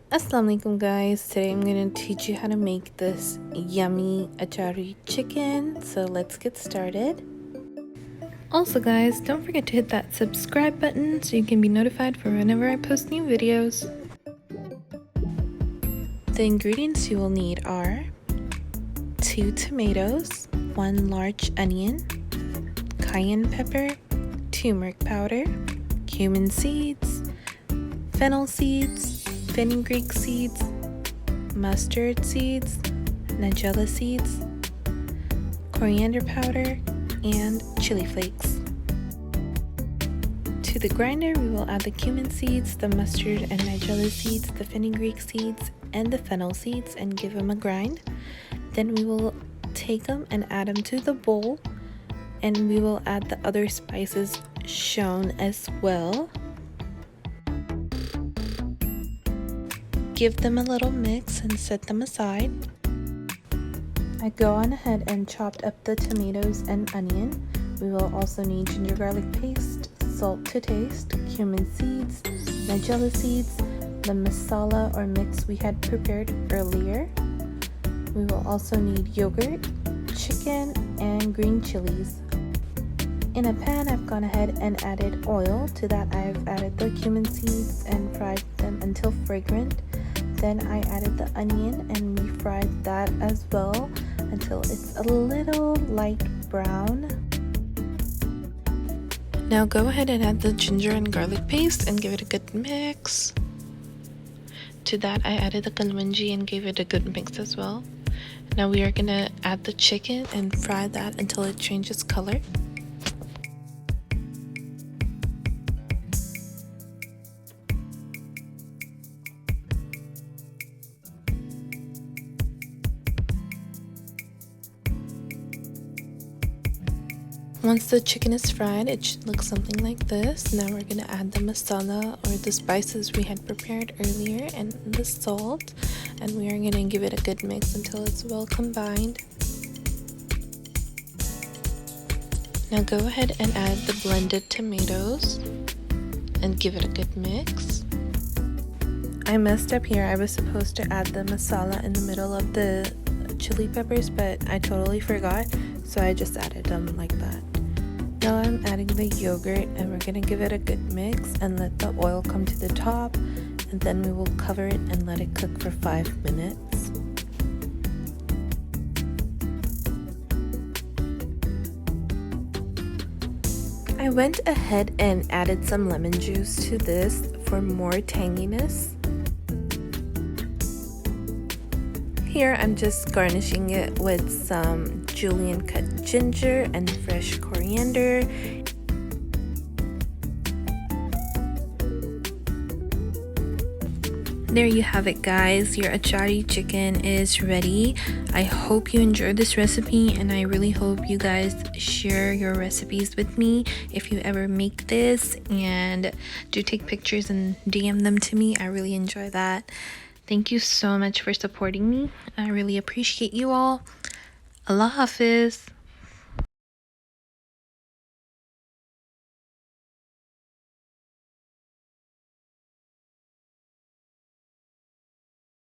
Assalamualaikum guys, today I'm going to teach you how to make this yummy achari chicken, so let's get started. Also guys, don't forget to hit that subscribe button so you can be notified for whenever I post new videos. The ingredients you will need are 2 tomatoes, 1 large onion, cayenne pepper, turmeric powder, cumin seeds, fennel seeds, Fenugreek seeds, mustard seeds, Nigella seeds, coriander powder, and chili flakes. To the grinder, we will add the cumin seeds, the mustard and Nigella seeds, the Fenugreek seeds, and the fennel seeds and give them a grind. Then we will take them and add them to the bowl, and we will add the other spices shown as well. Give them a little mix and set them aside. I go on ahead and chopped up the tomatoes and onion. We will also need ginger garlic paste, salt to taste, cumin seeds, Nigella seeds, the masala or mix we had prepared earlier. We will also need yogurt, chicken, and green chilies. In a pan, I've gone ahead and added oil. To that, I've added the cumin seeds and fried them until fragrant. Then I added the onion and we fried that as well until it's a little light brown. Now go ahead and add the ginger and garlic paste and give it a good mix. To that I added the kalongi and gave it a good mix as well. Now we are going to add the chicken and fry that until it changes color. Once the chicken is fried, it should look something like this. Now we're going to add the masala or the spices we had prepared earlier and the salt, and we are going to give it a good mix until it's well combined. Now go ahead and add the blended tomatoes and give it a good mix. I messed up here. I was supposed to add the masala in the middle of the chili peppers, but I totally forgot, so I just added them like that. Now I'm adding the yogurt and we're going to give it a good mix and let the oil come to the top, and then we will cover it and let it cook for 5 minutes. I went ahead and added some lemon juice to this for more tanginess. Here I'm just garnishing it with some Julienne Cut Ginger and fresh coriander. There you have it guys, your achari chicken is ready. I hope you enjoyed this recipe, and I really hope you guys share your recipes with me if you ever make this, and do take pictures and DM them to me. I really enjoy that. Thank you so much for supporting me. I really appreciate you all. Allah Hafiz.